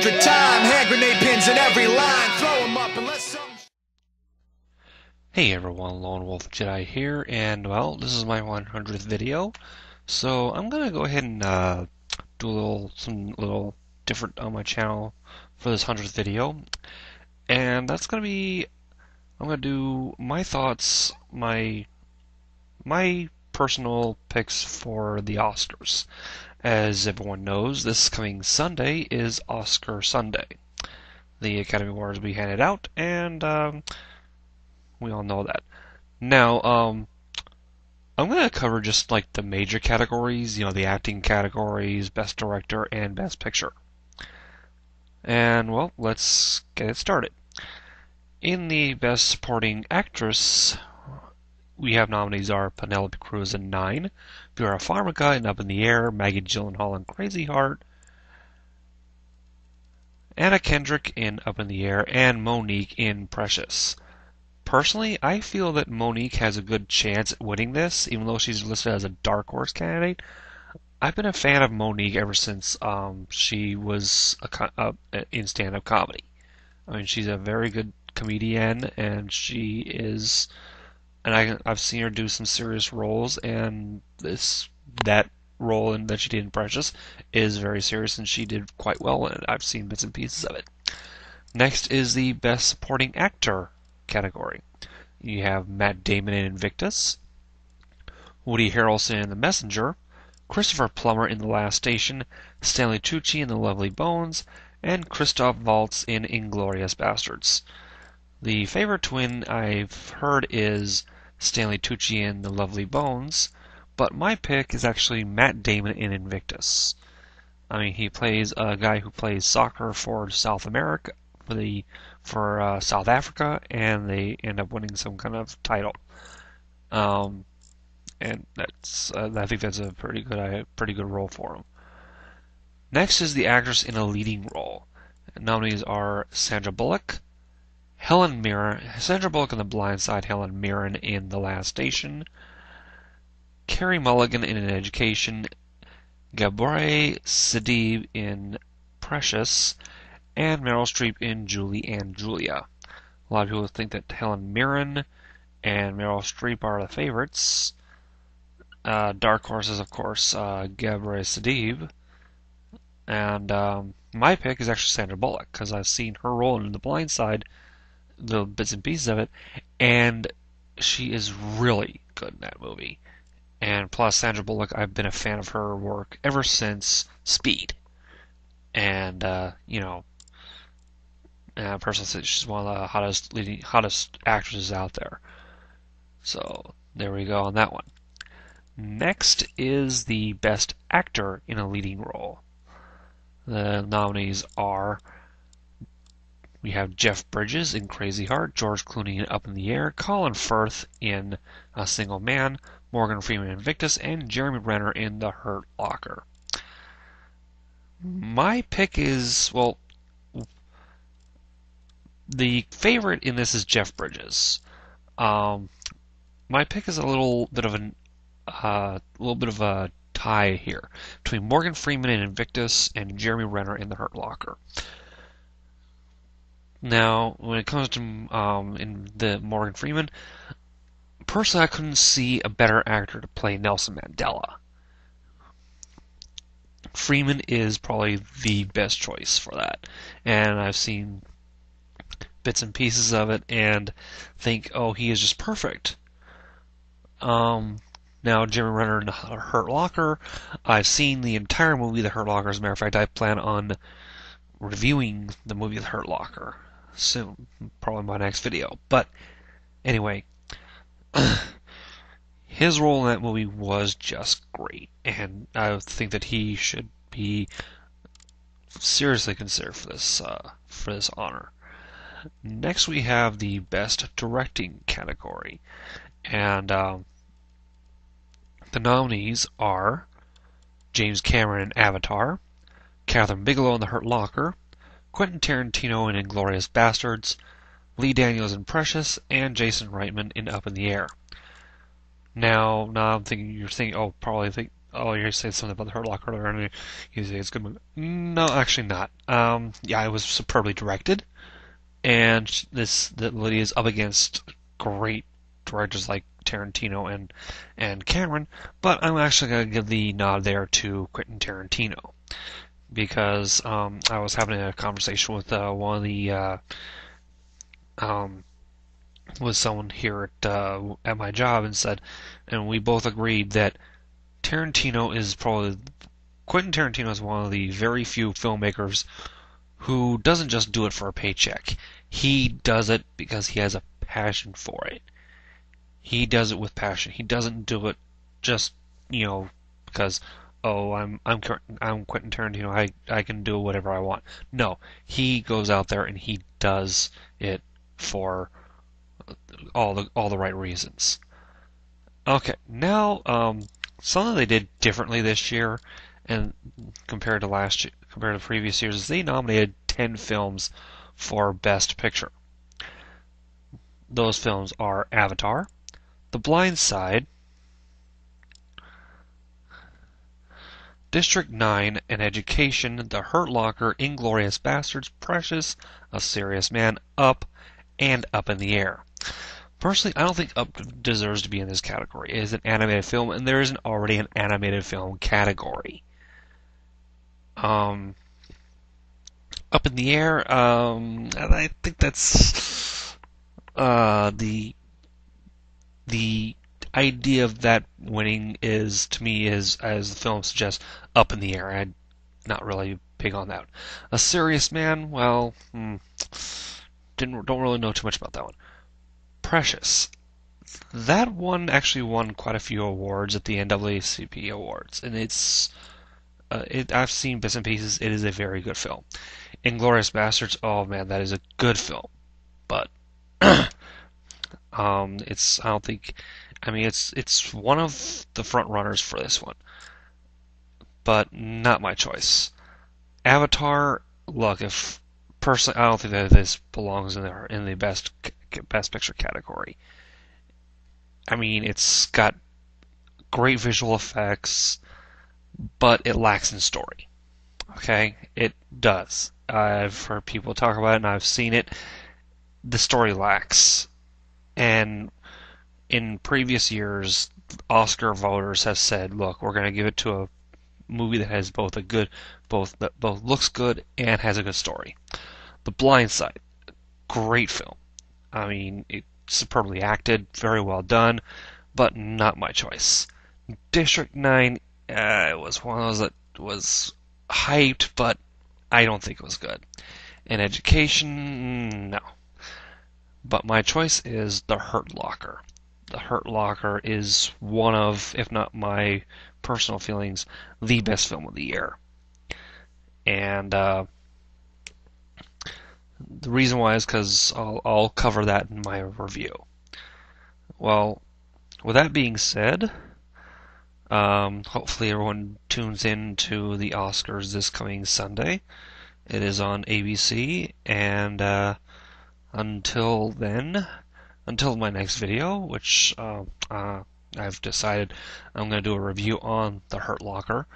100th time. Hand grenade pins in every line. Throw them up and let some... Hey everyone, Lone Wolf Jedi here, and well, this is my 100th video. So I'm gonna go ahead and do some little different on my channel for this 100th video, and that's gonna be I'm gonna do my thoughts, my personal picks for the Oscars. As everyone knows, this coming Sunday is Oscar Sunday. The Academy Awards will be handed out, and we all know that. Now, I'm going to cover just like the major categories, you know, the acting categories, Best Director, and Best Picture. And, well, let's get it started. In the Best Supporting Actress, we have nominees are Penelope Cruz in 9, Vera Farmiga in Up in the Air, Maggie Gyllenhaal in Crazy Heart, Anna Kendrick in Up in the Air, and Monique in Precious. Personally, I feel that Monique has a good chance at winning this, even though she's listed as a dark horse candidate. I've been a fan of Monique ever since she was in stand-up comedy. I mean, she's a very good comedian, and she is, and I've seen her do some serious roles, and that role that she did in Precious is very serious, and she did quite well in it. I've seen bits and pieces of it. Next is the Best Supporting Actor category. You have Matt Damon in Invictus, Woody Harrelson in The Messenger, Christopher Plummer in The Last Station, Stanley Tucci in The Lovely Bones, and Christoph Waltz in Inglourious Basterds. The favorite to win I've heard is Stanley Tucci in The Lovely Bones, but my pick is actually Matt Damon in Invictus. I mean, he plays a guy who plays soccer for South America, for South Africa, and they end up winning some kind of title. And that's I think that's a pretty good role for him. Next is the actress in a leading role. Nominees are Sandra Bullock, Sandra Bullock in The Blind Side, Helen Mirren in The Last Station, Carey Mulligan in An Education, Gabourey Sidibe in Precious, and Meryl Streep in Julie and Julia. A lot of people think that Helen Mirren and Meryl Streep are the favorites. Dark horses, of course, Gabourey Sidibe. And my pick is actually Sandra Bullock, because I've seen her role in The Blind Side, little bits and pieces of it, and she is really good in that movie. And plus, Sandra Bullock, I've been a fan of her work ever since Speed. And, you know, personally, she's one of the hottest actresses out there. So, there we go on that one. Next is the Best Actor in a Leading Role. The nominees are, we have Jeff Bridges in Crazy Heart, George Clooney in Up in the Air, Colin Firth in A Single Man, Morgan Freeman in Invictus, and Jeremy Renner in The Hurt Locker. My pick is, well, the favorite in this is Jeff Bridges. My pick is a little bit of a tie here between Morgan Freeman in Invictus and Jeremy Renner in The Hurt Locker. Now, when it comes to in the Morgan Freeman, personally, I couldn't see a better actor to play Nelson Mandela. Freeman is probably the best choice for that, and I've seen bits and pieces of it and think, oh, he is just perfect. Now, Jeremy Renner in The Hurt Locker, I've seen the entire movie, The Hurt Locker. As a matter of fact, I plan on reviewing the movie The Hurt Locker soon, probably in my next video. But anyway, his role in that movie was just great, and I think that he should be seriously considered for this honor. Next, we have the Best Directing category, and the nominees are James Cameron in Avatar, Kathryn Bigelow in The Hurt Locker, Quentin Tarantino in Inglourious Basterds, Lee Daniels in Precious, and Jason Reitman in Up in the Air. Now I'm thinking, you're thinking, oh, oh, you're saying something about the Hurt Locker earlier, and you say it's a good movie. No, actually not. Yeah, it was superbly directed, and that Lydia is up against great directors like Tarantino and Cameron, but I'm actually going to give the nod there to Quentin Tarantino because I was having a conversation with one of the um, with someone here at my job and we both agreed that Tarantino is probably Quentin Tarantino is one of the very few filmmakers who doesn't just do it for a paycheck. He does it because he has a passion for it. He does it with passion. He doesn't do it just, because oh, I'm Quentin Tarantino. I can do whatever I want. No, he goes out there and he does it for all the right reasons. Okay, now something they did differently this year, and compared to previous years, is they nominated 10 films for Best Picture. Those films are Avatar, The Blind Side, District 9, An Education, The Hurt Locker, Inglourious Basterds, Precious, A Serious Man, Up, and Up in the Air. Personally, I don't think Up deserves to be in this category. It is an animated film, and there isn't already an animated film category. Up in the Air, I think that's the idea of that winning is, to me, is, as the film suggests, Up in the Air. I'm not really big on that. A Serious Man, well, don't really know too much about that one. Precious. That one actually won quite a few awards at the NAACP awards, and I've seen bits and pieces. It is a very good film. Inglourious Basterds, oh man, that is a good film, but it's one of the front runners for this one, but not my choice. Avatar, look, if personally, I don't think that this belongs in the best picture category. I mean, it's got great visual effects, but it lacks in story. Okay? It does. I've heard people talk about it and I've seen it. The story lacks. And in previous years, Oscar voters have said, look, we're going to give it to a movie that has both looks good and has a good story. The Blind Side, great film. I mean, it's superbly acted, very well done, but not my choice. District 9, it was one of those that was hyped, but I don't think it was good. In Education, no. But my choice is The Hurt Locker. The Hurt Locker is one of, if not my personal feelings, the best film of the year. And the reason why is because I'll cover that in my review. Well, with that being said, hopefully everyone tunes in to the Oscars this coming Sunday. It is on ABC, and until my next video, which I've decided I'm going to do a review on The Hurt Locker.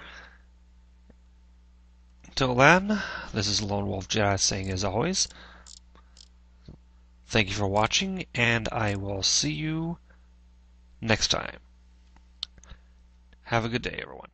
Until then, this is Lone Wolf Jedi saying, as always, thank you for watching, and I will see you next time. Have a good day, everyone.